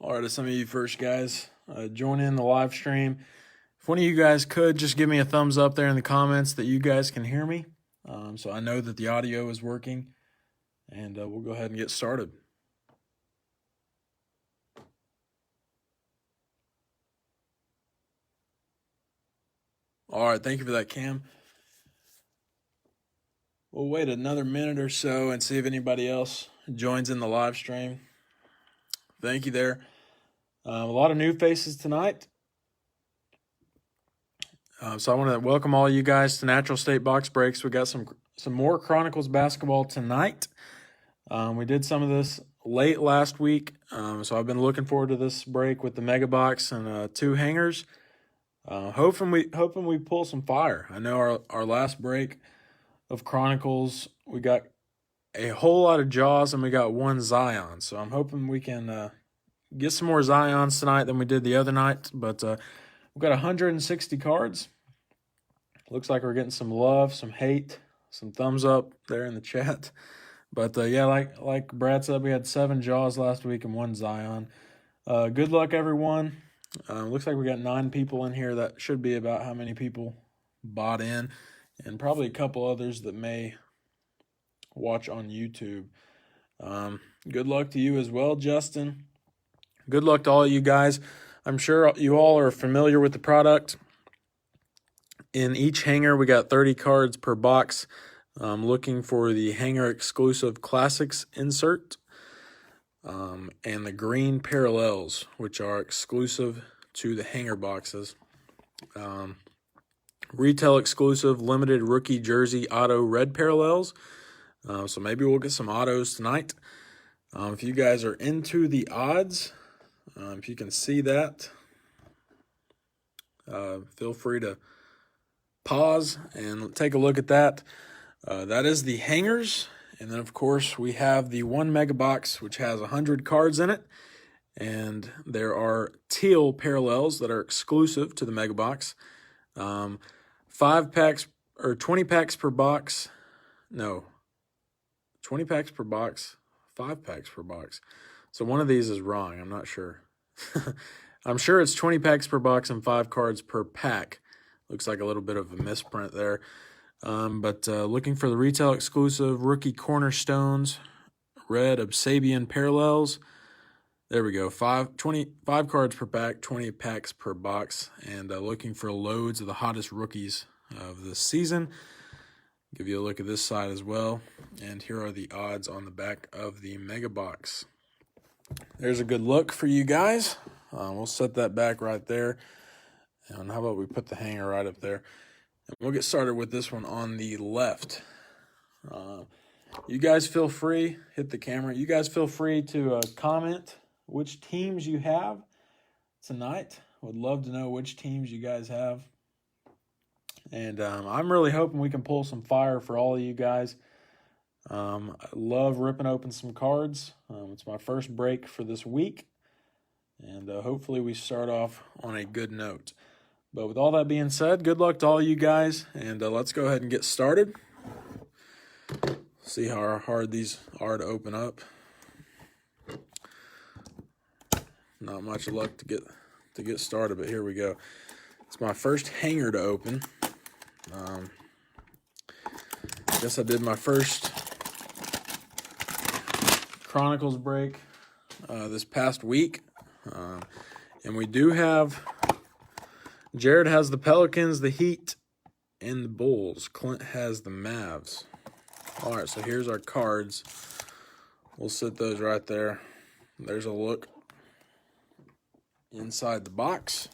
All right, to some of you first guys, join in the live stream. If one of you guys could just give me a thumbs up there in the comments that you guys can hear me, so I know that the audio is working, and we'll go ahead and get started. All right, thank you for that, Cam. We'll wait another minute or so and see if anybody else joins in the live stream. Thank you there. A lot of new faces tonight. So I want to welcome all you guys to Natural State Box Breaks. We got some more Chronicles basketball tonight. We did some of this late last week, so I've been looking forward to this break with the Mega Box and 2 hangers. Hoping we pull some fire. I know our last break of Chronicles, we got a whole lot of Jaws and we got 1 Zion. So I'm hoping we can get some more Zions tonight than we did the other night. But we've got 160 cards. Looks like we're getting some love, some hate, some thumbs up there in the chat. But yeah, like Brad said, we had 7 Jaws last week and 1 Zion. Good luck, everyone. Looks like we got 9 people in here. That should be about how many people bought in, and probably a couple others that may watch on YouTube. Good luck to you as well, Justin. Good luck to all of you guys. I'm sure you all are familiar with the product. In each hanger, we got 30 cards per box. I'm looking for the hanger exclusive classics insert. And the green parallels, which are exclusive to the hanger boxes. Retail exclusive limited rookie jersey auto red parallels. So maybe we'll get some autos tonight. If you guys are into the odds, if you can see that, feel free to pause and take a look at that. That is the hangers. And then, of course, we have the 1 mega box, which has 100 cards in it. And there are teal parallels that are exclusive to the mega box. 5 packs or 20 packs per box. No, 20 packs per box, 5 packs per box. So one of these is wrong. I'm not sure. I'm sure it's 20 packs per box and 5 cards per pack. Looks like a little bit of a misprint there. But looking for the retail exclusive rookie cornerstones, red Obsabian parallels. There we go. 25 cards per pack, 20 packs per box, and looking for loads of the hottest rookies of the season. Give you a look at this side as well. And here are the odds on the back of the mega box. There's a good look for you guys. We'll set that back right there. And how about we put the hanger right up there? And we'll get started with this one on the left. You guys feel free, hit the camera. You guys feel free to comment which teams you have tonight. Would love to know which teams you guys have. And I'm really hoping we can pull some fire for all of you guys. I love ripping open some cards. It's my first break for this week. And hopefully we start off on a good note. But with all that being said, good luck to all you guys, and let's go ahead and get started. See how hard these are to open up. Not much luck to get started, but here we go. It's my first hanger to open. I guess I did my first Chronicles break this past week, and we do have. Jared has the Pelicans, the Heat, and the Bulls. Clint has the Mavs. All right, so here's our cards. We'll set those right there. There's a look inside the box.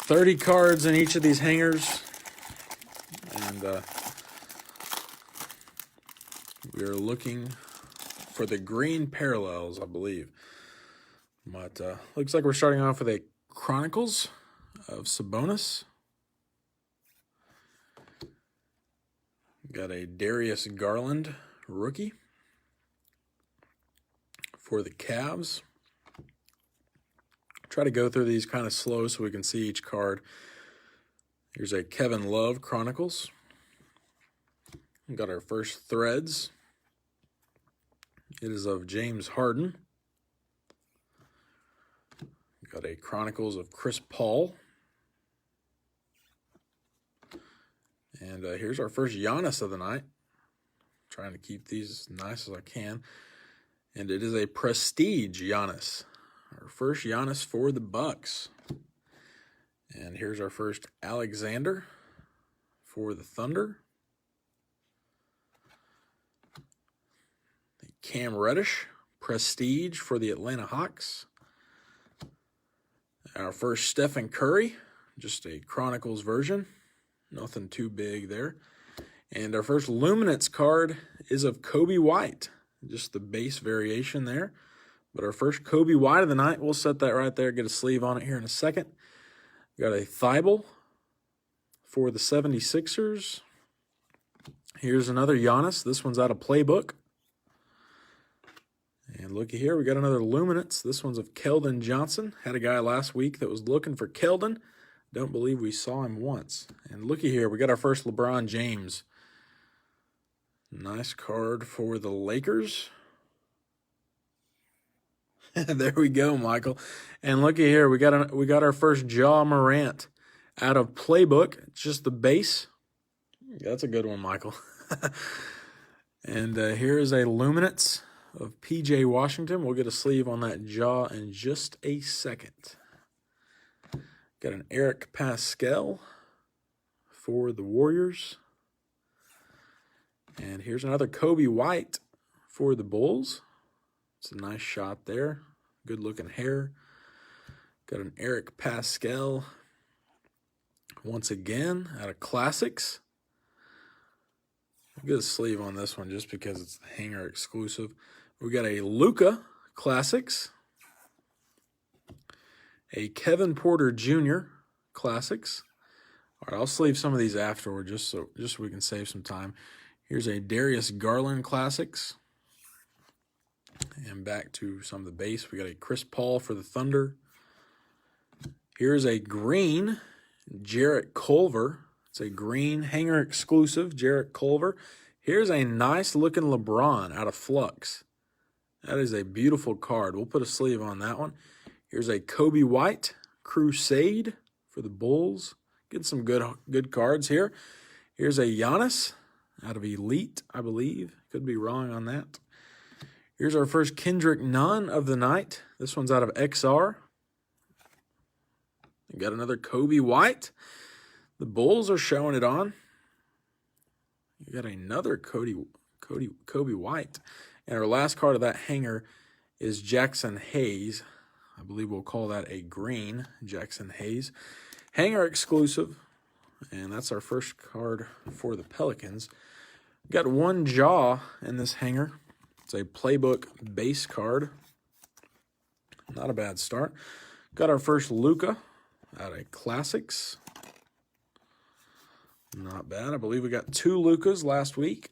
30 cards in each of these hangers. And we are looking for the green parallels, I believe. But looks like we're starting off with a Chronicles of Sabonis. Got a Darius Garland rookie for the Cavs. Try to go through these kind of slow so we can see each card. Here's a Kevin Love Chronicles. We got our first threads. It is of James Harden. a Chronicles of Chris Paul. And here's our first Giannis of the night. Trying to keep these as nice as I can. And it is a Prestige Giannis. Our first Giannis for the Bucks. And here's our first Alexander for the Thunder. Cam Reddish, Prestige for the Atlanta Hawks. Our first Stephen Curry, just a Chronicles version. Nothing too big there. And our first Luminance card is of Kobe White. Just the base variation there. But our first Kobe White of the night, we'll set that right there, get a sleeve on it here in a second. We got a Thibault for the 76ers. Here's another Giannis. This one's out of Playbook. And looky here, we got another Luminance. This one's of Keldon Johnson. Had a guy last week that was looking for Keldon. Don't believe we saw him once. And looky here, we got our first LeBron James. Nice card for the Lakers. There we go, Michael. And looky here, we got our first Ja Morant out of Playbook. It's just the base. That's a good one, Michael. And here is a Luminance of P.J. Washington. We'll get a sleeve on that jaw in just a second. Got an Eric Pascal for the Warriors. And here's another Kobe White for the Bulls. It's a nice shot there. Good looking hair. Got an Eric Pascal once again out of Classics. I'll get a sleeve on this one just because it's the hanger exclusive. We got a Luka Classics. A Kevin Porter Jr. Classics. All right, I'll sleeve some of these afterward just so we can save some time. Here's a Darius Garland Classics. And back to some of the base. We got a Chris Paul for the Thunder. Here's a green Jarrett Culver. It's a green hanger exclusive Jarrett Culver. Here's a nice looking LeBron out of Flux. That is a beautiful card. We'll put a sleeve on that one. Here's a Kobe White Crusade for the Bulls. Get some good cards here. Here's a Giannis out of Elite, I believe. Could be wrong on that. Here's our first Kendrick Nunn of the night. This one's out of XR. We got another Kobe White. The Bulls are showing it on. You got another Kobe White. And our last card of that hanger is Jackson Hayes. I believe we'll call that a green Jackson Hayes. Hanger exclusive. And that's our first card for the Pelicans. Got one jaw in this hanger. It's a Playbook base card. Not a bad start. Got our first Luka out of Classics. Not bad. I believe we got two Lukas last week.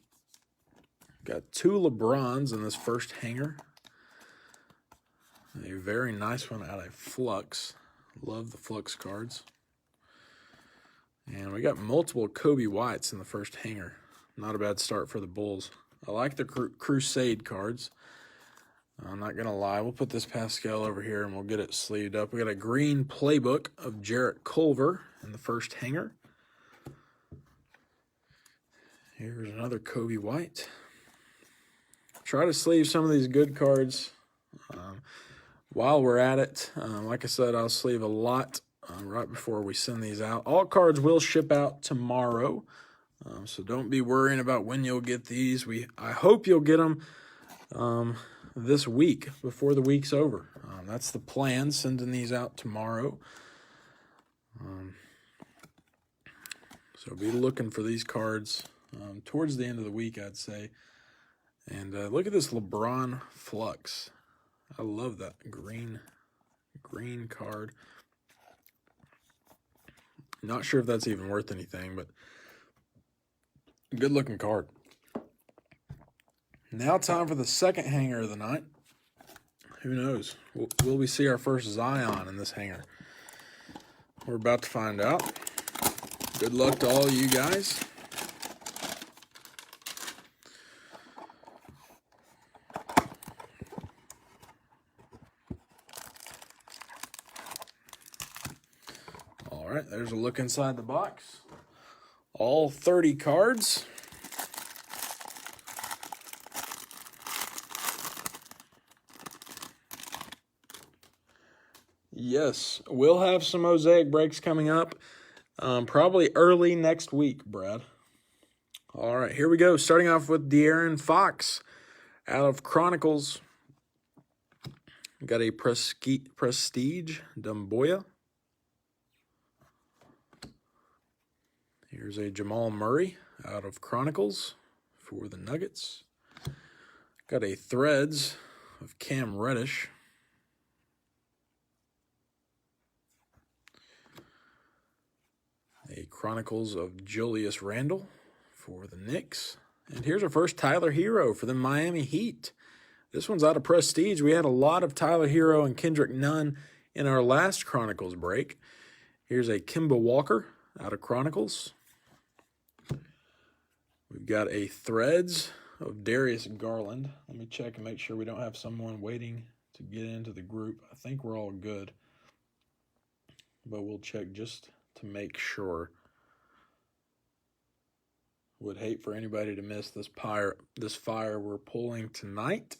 Got two LeBrons in this first hanger. A very nice one out of Flux. Love the Flux cards. And we got multiple Kobe Whites in the first hanger. Not a bad start for the Bulls. I like the Crusade cards. I'm not going to lie. We'll put this Pascal over here and we'll get it sleeved up. We got a green Playbook of Jarrett Culver in the first hanger. Here's another Kobe White. Try to sleeve some of these good cards while we're at it. Like I said, I'll sleeve a lot right before we send these out. All cards will ship out tomorrow. So don't be worrying about when you'll get these. I hope you'll get them this week before the week's over. That's the plan, sending these out tomorrow. So be looking for these cards towards the end of the week, I'd say. And look at this LeBron Flux. I love that green card. Not sure if that's even worth anything, but good looking card. Now time for the second hanger of the night. Who knows? Will we see our first Zion in this hanger? We're about to find out. Good luck to all you guys. All right, there's a look inside the box. All 30 cards. Yes, we'll have some mosaic breaks coming up, probably early next week, Brad. All right, here we go. Starting off with De'Aaron Fox out of Chronicles. Got a Prestige Dumboya. Here's a Jamal Murray out of Chronicles for the Nuggets. Got a Threads of Cam Reddish. A Chronicles of Julius Randle for the Knicks. And here's our first Tyler Hero for the Miami Heat. This one's out of Prestige. We had a lot of Tyler Hero and Kendrick Nunn in our last Chronicles break. Here's a Kemba Walker out of Chronicles. We've got a Threads of Darius Garland. Let me check and make sure we don't have someone waiting to get into the group. I think we're all good, but we'll check just to make sure. Would hate for anybody to miss this fire we're pulling tonight.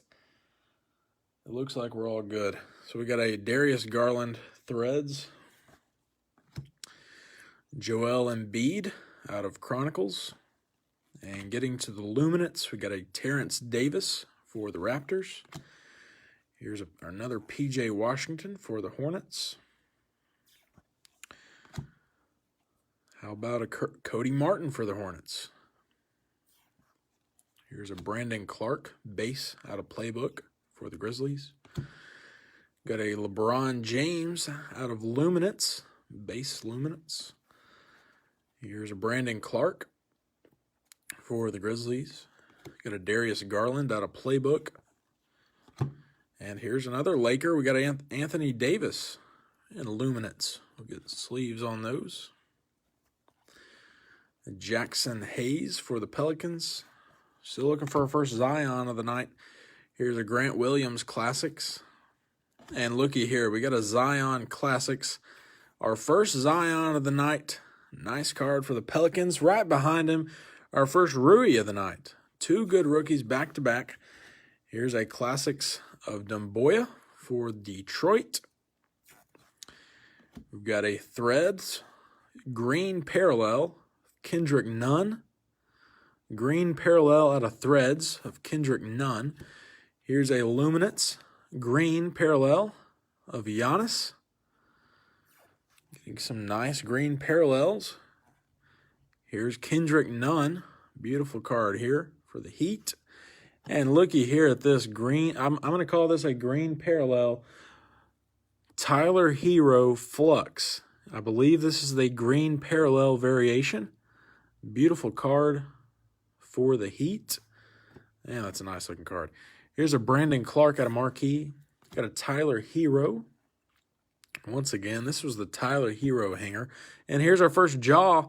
It looks like we're all good. So we got a Darius Garland Threads. Joel Embiid out of Chronicles. And getting to the Luminance, we got a Terrence Davis for the Raptors. Here's another P.J. Washington for the Hornets. How about a Cody Martin for the Hornets? Here's a Brandon Clark base out of Playbook for the Grizzlies. Got a LeBron James out of Luminance, base Luminance. Here's a Brandon Clark for the Grizzlies. Got a Darius Garland out of Playbook. And here's another Laker. We got Anthony Davis in Luminance. We'll get the sleeves on those. Jackson Hayes for the Pelicans. Still looking for our first Zion of the night. Here's a Grant Williams Classics. And looky here, we got a Zion Classics. Our first Zion of the night. Nice card for the Pelicans. Right behind him, our first Rui of the night. Two good rookies back to back. Here's a Classics of Dumboya for Detroit. We've got a Threads Green Parallel Kendrick Nunn. Green Parallel out of Threads of Kendrick Nunn. Here's a Luminance Green Parallel of Giannis. Getting some nice green parallels. Here's Kendrick Nunn. Beautiful card here for the Heat. And looky here at this green. I'm going to call this a green parallel. Tyler Hero Flux. I believe this is the green parallel variation. Beautiful card for the Heat. Yeah, that's a nice looking card. Here's a Brandon Clark out of Marquee. Got a Tyler Hero. Once again, this was the Tyler Hero hanger. And here's our first jaw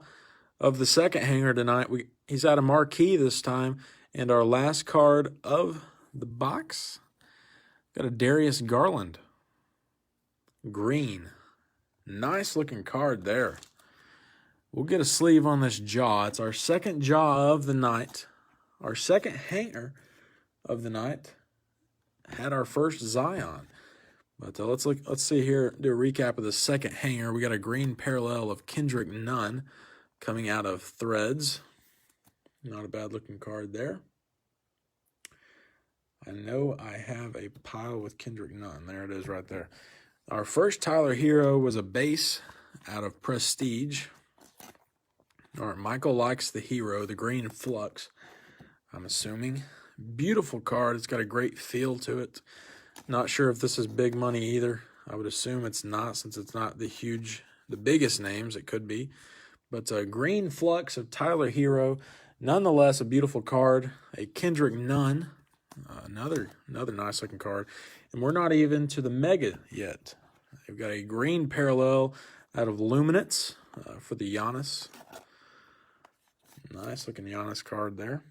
of the second hanger tonight. He's out of Marquee this time. And our last card of the box, got a Darius Garland. Green. Nice looking card there. We'll get a sleeve on this jaw. It's our second jaw of the night. Our second hanger of the night. Had our first Zion. But let's see here, do a recap of the second hanger. We got a green parallel of Kendrick Nunn coming out of Threads. Not a bad looking card there. I know I have a pile with Kendrick Nunn. There it is right there. Our first Tyler Hero was a base out of Prestige. All right, Michael likes the Hero, the green Flux, I'm assuming. Beautiful card. It's got a great feel to it. Not sure if this is big money either. I would assume it's not, since it's not the biggest names. It could be. But a green Flux of Tyler Hero. Nonetheless, a beautiful card. A Kendrick Nunn. Another nice looking card. And we're not even to the Mega yet. We've got a green parallel out of Luminance for the Giannis. Nice looking Giannis card there.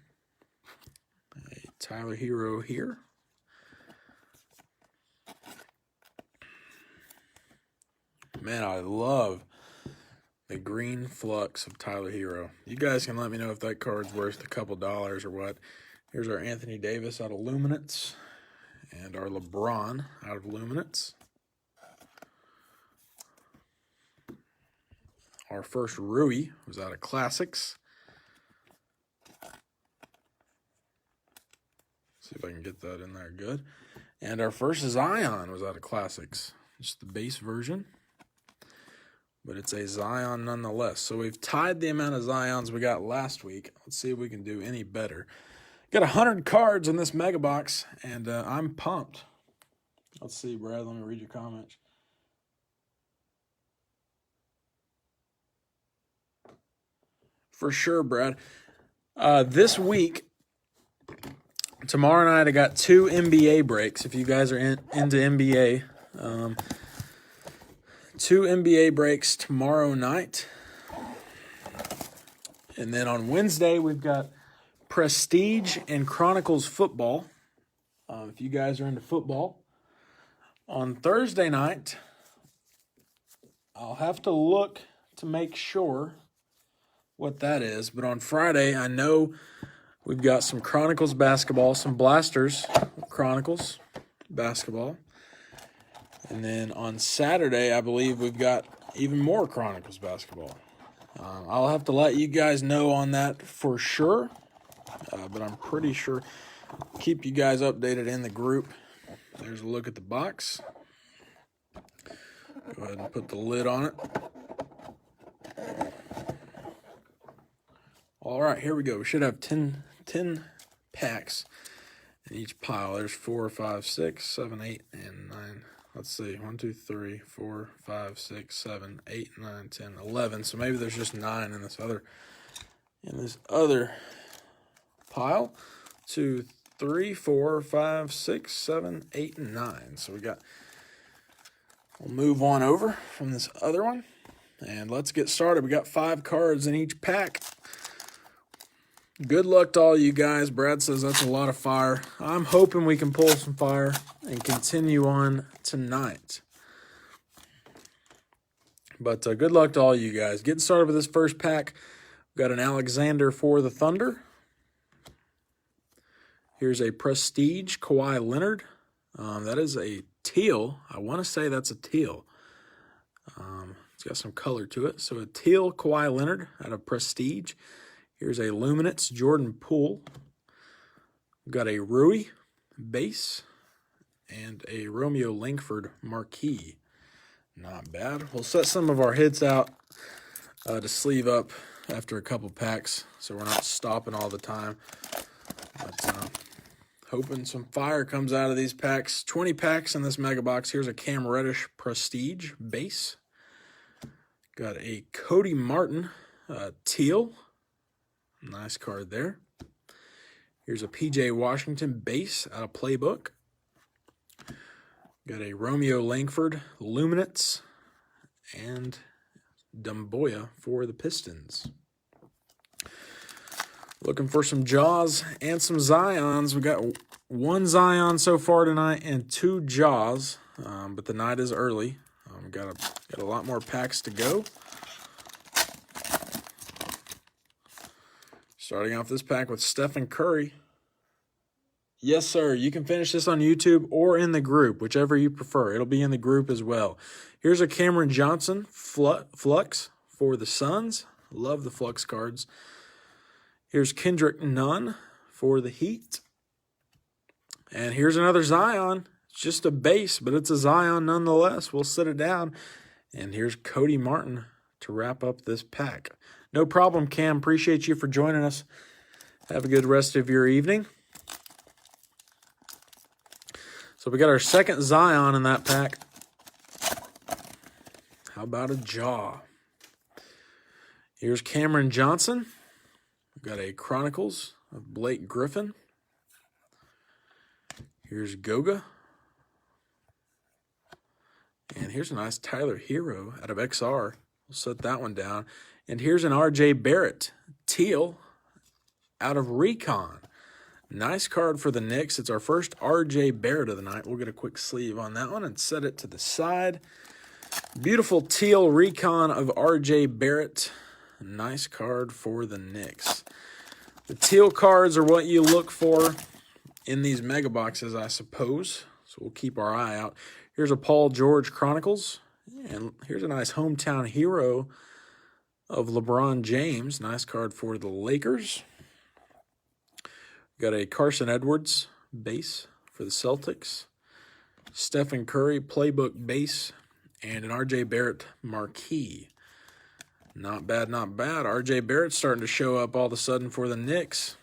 A Tyler Hero here. Man, I love The green flux of Tyler Hero. You guys can let me know if that card's worth a couple dollars or what. Here's our Anthony Davis out of Luminance and our LeBron out of Luminance. Our first Rui was out of Classics. See if I can get that in there good. And our first Zion was out of Classics. Just the base version. But it's a Zion nonetheless. So we've tied the amount of Zions we got last week. Let's see if we can do any better. Got 100 cards in this mega box, and I'm pumped. Let's see, Brad. Let me read your comments. For sure, Brad. This week, tomorrow night, I got 2 NBA breaks. If you guys are into NBA, 2 NBA breaks tomorrow night. And then on Wednesday, we've got Prestige and Chronicles football. If you guys are into football. On Thursday night, I'll have to look to make sure what that is. But on Friday, I know we've got some Chronicles basketball, some Blasters Chronicles basketball. And then on Saturday, I believe we've got even more Chronicles basketball. I'll have to let you guys know on that for sure. But I'm pretty sure. Keep you guys updated in the group. There's a look at the box. Go ahead and put the lid on it. All right, here we go. We should have 10 packs in each pile. There's 4, 5, 6, 7, 8, and 9. Let's see, 1, 2, 3, 4, 5, 6, 7, 8, 9, 10, 11. So maybe there's just 9 in this other pile. 2, 3, 4, 5, 6, 7, 8, and 9. So we'll move on over from this other one. And let's get started. We got 5 cards in each pack. Good luck to all you guys. Brad says that's a lot of fire. I'm hoping we can pull some fire and continue on tonight. But good luck to all you guys. Getting started with this first pack. We've got an Alexander for the Thunder. Here's a Prestige Kawhi Leonard. That is a teal. I want to say that's a teal. It's got some color to it. So a teal Kawhi Leonard out of Prestige. Here's a Luminance Jordan Poole. We've got a Rui base and a Romeo Langford marquee. Not bad. We'll set some of our hits out to sleeve up after a couple packs so we're not stopping all the time. But hoping some fire comes out of these packs. 20 packs in this mega box. Here's a Cam Reddish Prestige base. Got a Cody Martin teal. Nice card there. Here's a PJ Washington base out of Playbook. Got a Romeo Langford Luminance and Dumboya for the Pistons. Looking for some Jaws and some Zions. We got 1 Zion so far tonight and 2 Jaws, but the night is early. Got a lot more packs to go. Starting off this pack with Stephen Curry. Yes, sir. You can finish this on YouTube or in the group, whichever you prefer. It'll be in the group as well. Here's a Cameron Johnson Flux for the Suns. Love the Flux cards. Here's Kendrick Nunn for the Heat. And here's another Zion. It's just a base, but it's a Zion nonetheless. We'll sit it down. And here's Cody Martin to wrap up this pack. No problem, Cam. Appreciate you for joining us. Have a good rest of your evening. So we got our second Zion in that pack. How about a Jaw? Here's Cameron Johnson. We've got a Chronicles of Blake Griffin. Here's Goga. And here's a nice Tyler Hero out of XR. We'll set that one down. And here's an RJ Barrett teal out of Recon. Nice card for the Knicks. It's our first RJ Barrett of the night. We'll get a quick sleeve on that one and set it to the side. Beautiful teal recon of R.J. Barrett. Nice card for the Knicks. The teal cards are what you look for in these mega boxes, I suppose. So we'll keep our eye out. Here's a Paul George Chronicles. And here's a nice hometown hero of LeBron James. Nice card for the Lakers. Got a Carson Edwards base for the Celtics. Stephen Curry playbook base. And an R.J. Barrett marquee. Not bad, not bad. R.J. Barrett's starting to show up all of a sudden for the Knicks.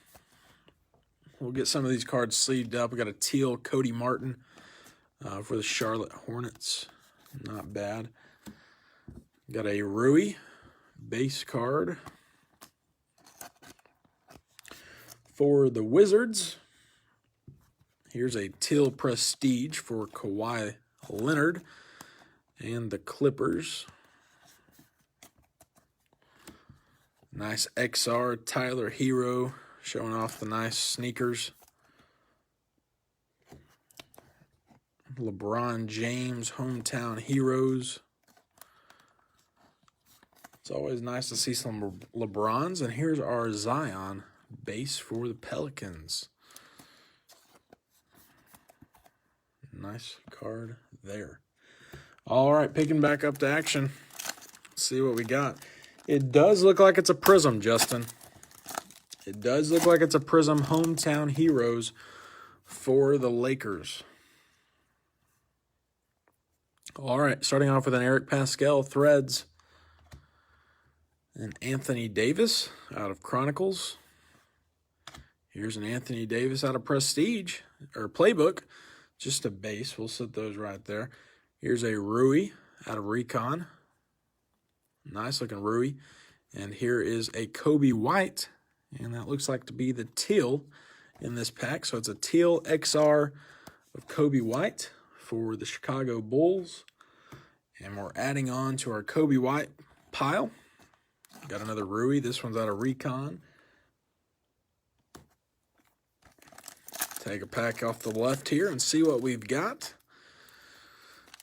We'll get some of these cards sleeved up. We got a teal Cody Martin for the Charlotte Hornets. Not bad. Got a Rui base card for the Wizards. Here's a teal Prestige for Kawhi Leonard and the Clippers. Nice XR Tyler Hero showing off the nice sneakers. LeBron James hometown heroes. It's always nice to see some LeBrons. And here's our Zion base for the Pelicans. Nice card there. All right, picking back up to action. Let's see what we got. It does look like it's a Prism, Justin. It does look like it's a Prism hometown heroes for the Lakers. All right, starting off with an Eric Pascal Threads. An Anthony Davis out of Chronicles. Here's an Anthony Davis out of Prestige, or Playbook. Just a base. We'll set those right there. Here's a Rui out of Recon. Nice looking Rui. And here is a Kobe White. And that looks like to be the teal in this pack. So it's a teal XR of Kobe White for the Chicago Bulls. And we're adding on to our Kobe White pile. Got another Rui. This one's out of Recon. Take a pack off the left here and see what we've got.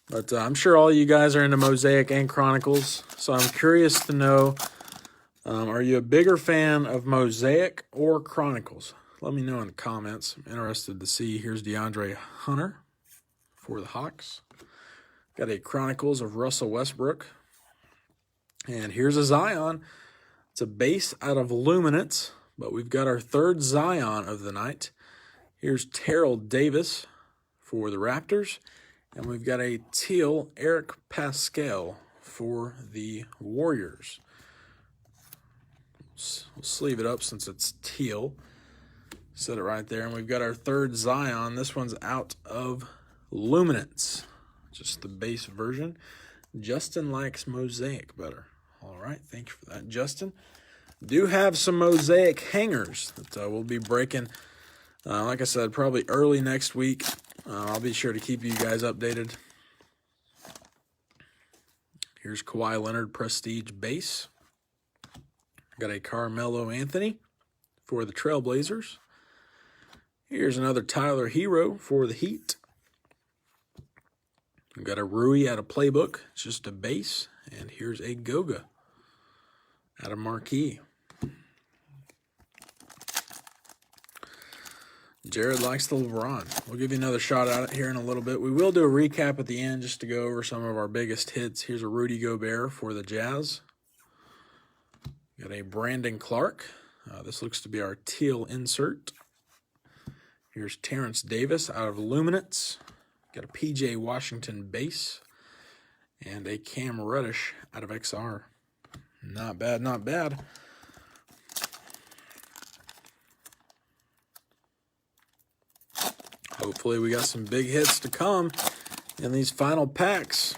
But I'm sure all you guys are into Mosaic and Chronicles, so I'm curious to know, are you a bigger fan of Mosaic or Chronicles? Let me know in the comments. I'm interested to see. Here's DeAndre Hunter for the Hawks. Got a Chronicles of Russell Westbrook. And here's a Zion. It's a base out of Luminance, but we've got our third Zion of the night. Here's Terrell Davis for the Raptors. And we've got a teal Eric Pascal for the Warriors. We'll sleeve it up since it's teal. Set it right there. And we've got our third Zion. This one's out of Luminance. Just the base version. Justin likes Mosaic better. All right, thank you for that, Justin. Do have some Mosaic hangers that we'll be breaking. Like I said, probably early next week. I'll be sure to keep you guys updated. Here's Kawhi Leonard Prestige base. Got a Carmelo Anthony for the Trailblazers. Here's another Tyler Hero for the Heat. We've got a Rui out of Playbook. It's just a base. And here's a Goga out of Marquee. Jared likes the LeBron. We'll give you another shot at it here in a little bit. We will do a recap at the end just to go over some of our biggest hits. Here's a Rudy Gobert for the Jazz. Got a Brandon Clark. This looks to be our teal insert. Here's Terrence Davis out of Luminance. Got a PJ Washington base. And a Cam Reddish out of XR. Not bad, not bad. Hopefully we got some big hits to come in these final packs.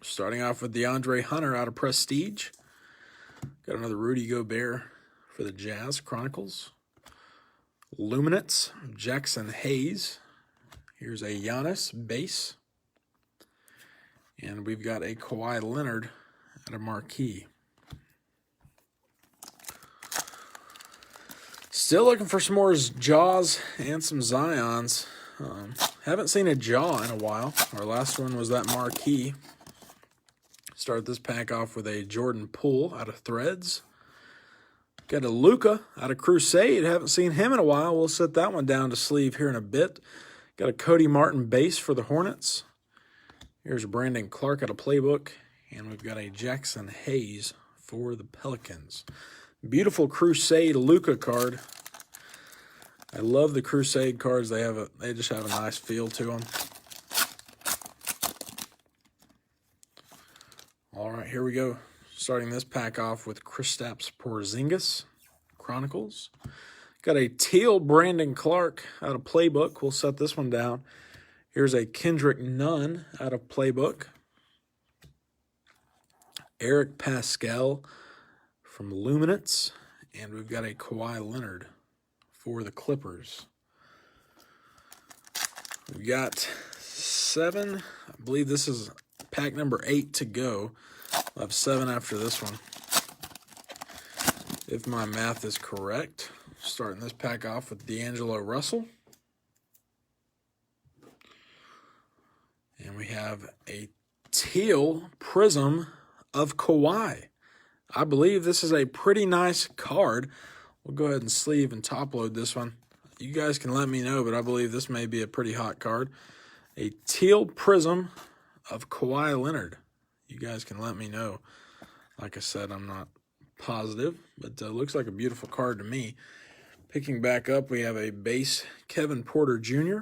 Starting off with DeAndre Hunter out of Prestige. Got another Rudy Gobert for the Jazz Chronicles. Luminance, Jackson Hayes. Here's a Giannis base. And we've got a Kawhi Leonard out of Marquee. Still looking for some more Jaws and some Zions. Haven't seen a jaw in a while. Our last one was that marquee. Start this pack off with a Jordan Poole out of Threads. Got a Luka out of Crusade. Haven't seen him in a while. We'll set that one down to sleeve here in a bit. Got a Cody Martin base for the Hornets. Here's Brandon Clark out of Playbook. And we've got a Jackson Hayes for the Pelicans. Beautiful Crusade Luka card. I love the Crusade cards. They just have a nice feel to them. All right, here we go. Starting this pack off with Kristaps Porzingis, Chronicles. Got a teal Brandon Clark out of Playbook. We'll set this one down. Here's a Kendrick Nunn out of Playbook. Eric Pascal from Luminance. And we've got a Kawhi Leonard for the Clippers. We've got 7. I believe this is pack number 8 to go. I'll have 7 after this one, if my math is correct. Starting this pack off with D'Angelo Russell. And we have a teal prism of Kawhi. I believe this is a pretty nice card. We'll go ahead and sleeve and top load this one. You guys can let me know, but I believe this may be a pretty hot card. A teal prism of Kawhi Leonard. You guys can let me know. Like I said, I'm not positive, but looks like a beautiful card to me. Picking back up, we have a base Kevin Porter Jr.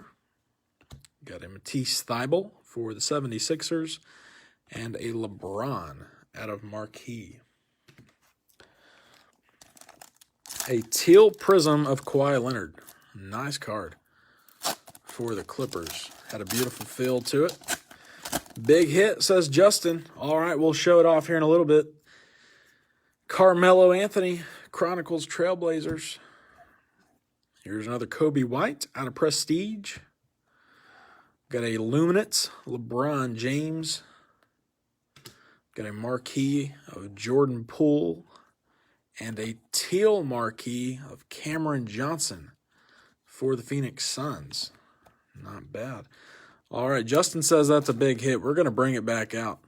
Got a Matisse Thybulle for the 76ers. And a LeBron out of Marquee. A teal prism of Kawhi Leonard. Nice card for the Clippers. Had a beautiful feel to it. Big hit, says Justin. All right, we'll show it off here in a little bit. Carmelo Anthony, Chronicles Trailblazers. Here's another Kobe White out of Prestige. Got a Luminance, LeBron James. Got a marquee of Jordan Poole. And a teal marquee of Cameron Johnson for the Phoenix Suns. Not bad. All right, Justin says that's a big hit. We're going to bring it back out.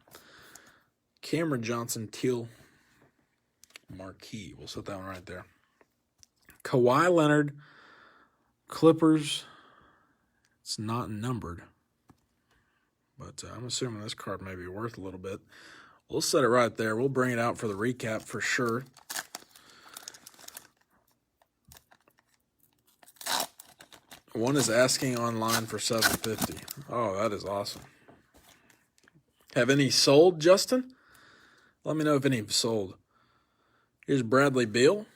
Cameron Johnson, teal marquee. We'll set that one right there. Kawhi Leonard, Clippers. It's not numbered, but I'm assuming this card may be worth a little bit. We'll set it right there. We'll bring it out for the recap for sure. One is asking online for $750. Oh, that is awesome. Have any sold, Justin? Let me know if any have sold. Here's Bradley Beal.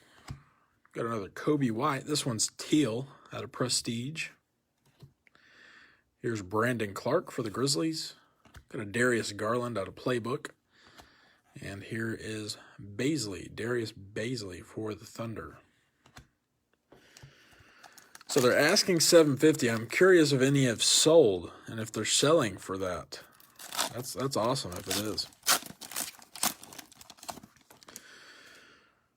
Got another Kobe White. This one's teal out of Prestige. Here's Brandon Clark for the Grizzlies. Got a Darius Garland out of Playbook. And here is Darius Baisley for the Thunder. So they're asking $750. I'm curious if any have sold and if they're selling for that. That's awesome if it is.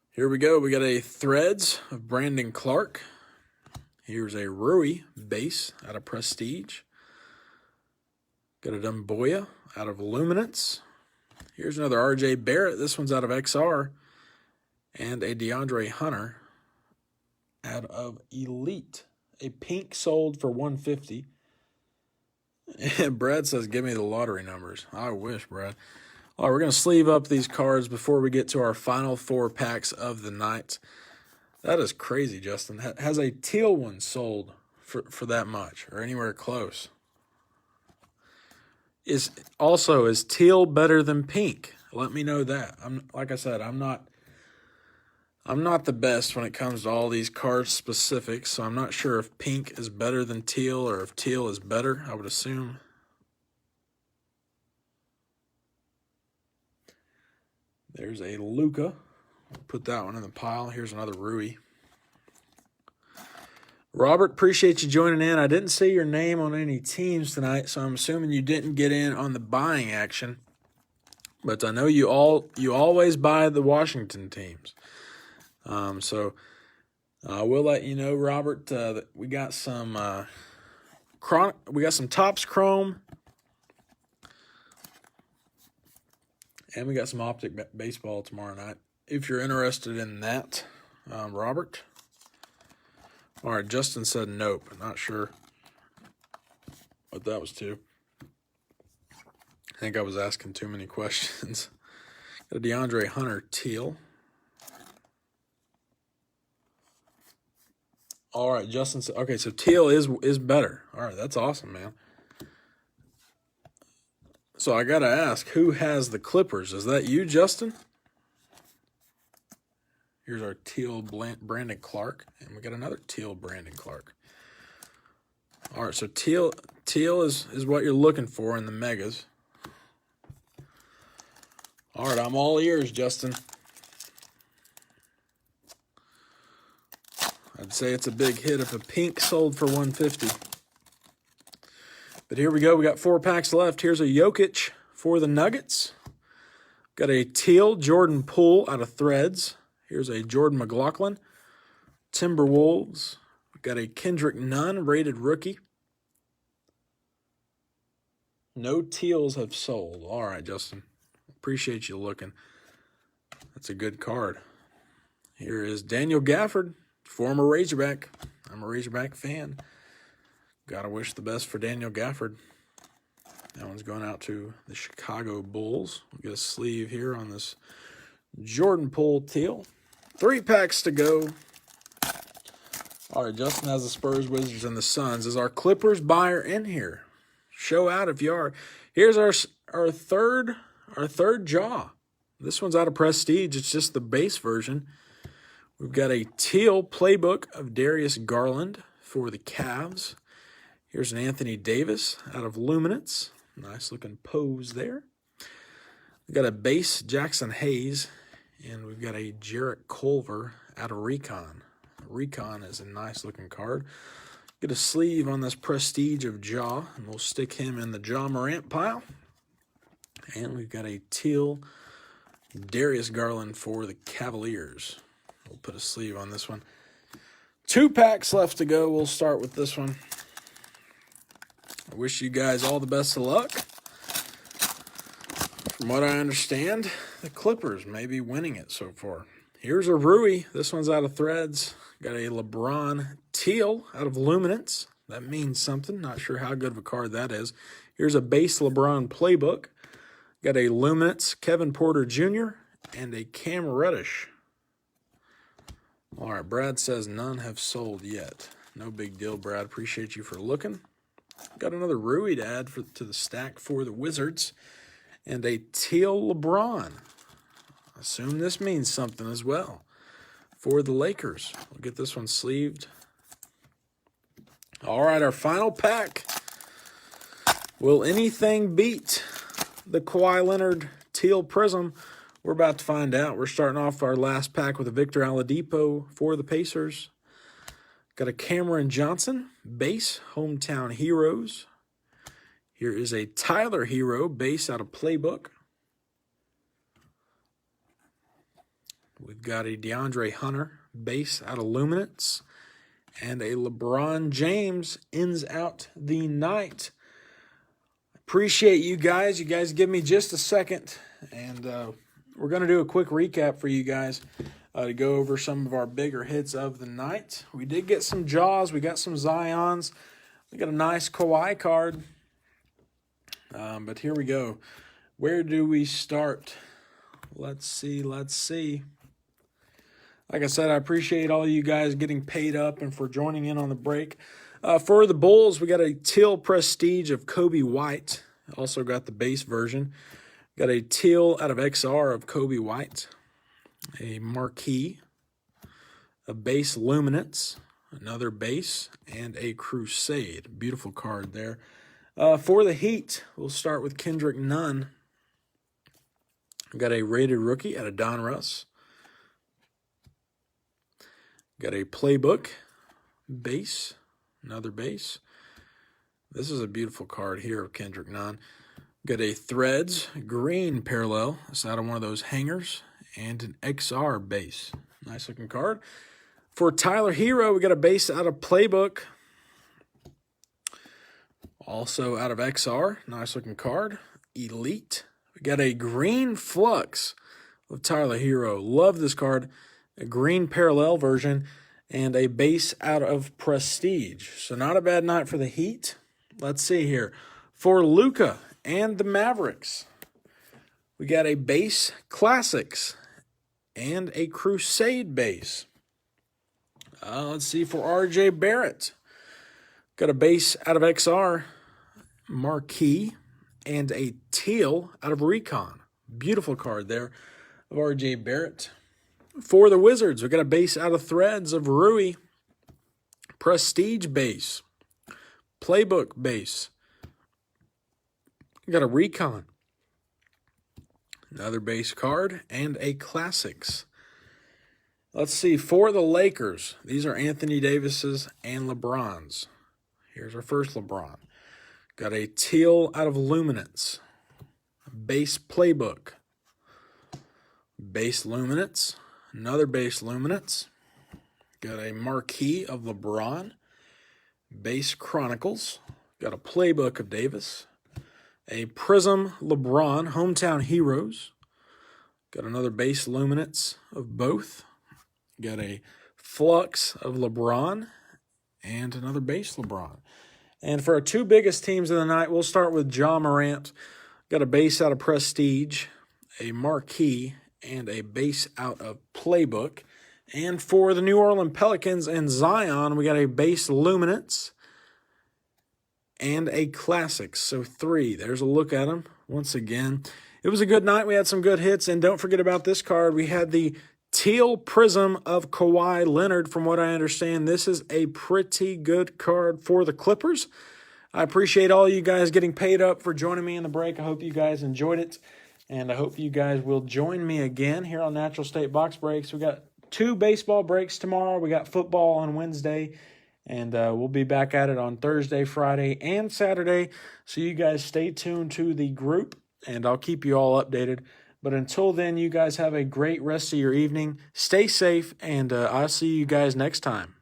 Here we go. We got a Threads of Brandon Clark. Here's a Rui base out of Prestige. Got a Dumboya out of Luminance. Here's another RJ Barrett. This one's out of XR. And a DeAndre Hunter out of Elite. A pink sold for $150. And Brad says, give me the lottery numbers. I wish, Brad. All right, we're going to sleeve up these cards before we get to our final 4 packs of the night. That is crazy, Justin. Has a teal one sold for that much or anywhere close? Is teal better than pink? Let me know that. Like I said, I'm not the best when it comes to all these card specifics, so I'm not sure if pink is better than teal or if teal is better. I would assume. There's a Luka. Put that one in the pile. Here's another Rui. Robert, appreciate you joining in. I didn't see your name on any teams tonight, so I'm assuming you didn't get in on the buying action. But I know you always buy the Washington teams. So I will let you know, Robert, that we got some we got some Topps Chrome. And we got some Optic Baseball tomorrow night. If you're interested in that, Robert. All right, Justin said nope. I'm not sure what that was to. I think I was asking too many questions. Got a DeAndre Hunter teal. All right, Justin said, okay, so teal is better. All right, that's awesome, man. So I got to ask, who has the Clippers? Is that you, Justin? Here's our teal Brandon Clark, and we got another teal Brandon Clark. All right, so teal is what you're looking for in the megas. All right, I'm all ears, Justin. I'd say it's a big hit if a pink sold for $150. But here we go. We got 4 packs left. Here's a Jokic for the Nuggets. Got a teal Jordan Poole out of Threads. Here's a Jordan McLaughlin. Timberwolves. Got a Kendrick Nunn rated rookie. No teals have sold. All right, Justin. Appreciate you looking. That's a good card. Here is Daniel Gafford, former Razorback. I'm a Razorback fan. Gotta wish the best for Daniel Gafford. That one's going out to the Chicago Bulls. We get a sleeve here on this Jordan Poole teal. 3 packs to go. All right, Justin has the Spurs, Wizards, and the Suns. Is our Clippers buyer in here? Show out if you are. Here's our third jaw. This one's out of Prestige. It's just the base version. We've got a teal playbook of Darius Garland for the Cavs. Here's an Anthony Davis out of Luminance. Nice looking pose there. We've got a base Jackson Hayes. And we've got a Jarrett Culver out of Recon. Recon is a nice looking card. Get a sleeve on this Prestige of Ja. And we'll stick him in the Ja Morant pile. And we've got a teal Darius Garland for the Cavaliers. We'll put a sleeve on this one. 2 packs left to go. We'll start with this one. I wish you guys all the best of luck. From what I understand, the Clippers may be winning it so far. Here's a Rui. This one's out of Threads. Got a LeBron teal out of Luminance. That means something. Not sure how good of a card that is. Here's a base LeBron playbook. Got a Luminance Kevin Porter Jr. and a Cam Reddish. All right, Brad says none have sold yet. No big deal, Brad. Appreciate you for looking. Got another Rui to add to the stack for the Wizards. And a teal LeBron. Assume this means something as well for the Lakers. We'll get this one sleeved. All right, our final pack. Will anything beat the Kawhi Leonard teal prism? We're about to find out. We're starting off our last pack with a Victor Oladipo for the Pacers. Got a Cameron Johnson base, Hometown Heroes. Here is a Tyler Hero base out of Playbook. We've got a DeAndre Hunter base out of Luminance. And a LeBron James ends out the night. Appreciate you guys. You guys give me just a second. And we're going to do a quick recap for you guys to go over some of our bigger hits of the night. We did get some Jaws. We got some Zions. We got a nice Kawhi card. But here we go. Where do we start? Let's see. Like I said, I appreciate all you guys getting paid up and for joining in on the break. For the Bulls, we got a teal Prestige of Kobe White. Also got the base version. Got a teal out of XR of Kobe White. A Marquee. A base Luminance. Another base. And a Crusade. Beautiful card there. For the Heat, we'll start with Kendrick Nunn. Got a rated rookie out of Donruss. Got a Playbook base, another base. This is a beautiful card here of Kendrick Nunn. Got a Threads green parallel. It's out of one of those hangers. And an XR base. Nice looking card. For Tyler Hero, we got a base out of Playbook. Also out of XR, nice looking card. Elite. We got a green Flux of Tyler Hero. Love this card. A green parallel version and a base out of Prestige. So not a bad night for the Heat. Let's see here. For Luka and the Mavericks, we got a base Classics and a Crusade base. Let's see for RJ Barrett. Got a base out of XR, Marquee, and a teal out of Recon. Beautiful card there of RJ Barrett. For the Wizards, we got a base out of Threads of Rui, Prestige base, Playbook base. We got a Recon, another base card, and a Classics. Let's see, for the Lakers, these are Anthony Davis's and LeBron's. Here's our first LeBron. Got a teal out of Luminance, base Playbook, base Luminance, another base Luminance. Got a Marquee of LeBron, base Chronicles. Got a Playbook of Davis, a Prism LeBron, Hometown Heroes. Got another base Luminance of both. Got a Flux of LeBron and another base LeBron. And for our two biggest teams of the night, we'll start with Ja Morant. Got a base out of Prestige, a Marquee, and a base out of Playbook. And for the New Orleans Pelicans and Zion, we got a base Luminance and a Classics. So 3. There's a look at them once again. It was a good night. We had some good hits. And don't forget about this card. We had the teal Prism of Kawhi Leonard. From what I understand, this is a pretty good card for the Clippers. I appreciate all you guys getting paid up for joining me in the break. I hope you guys enjoyed it, and I hope you guys will join me again here on Natural State Box Breaks. We got 2 baseball breaks tomorrow. We got football on Wednesday, and we'll be back at it on Thursday, Friday, and Saturday. So you guys stay tuned to the group, and I'll keep you all updated. But until then, you guys have a great rest of your evening. Stay safe, and I'll see you guys next time.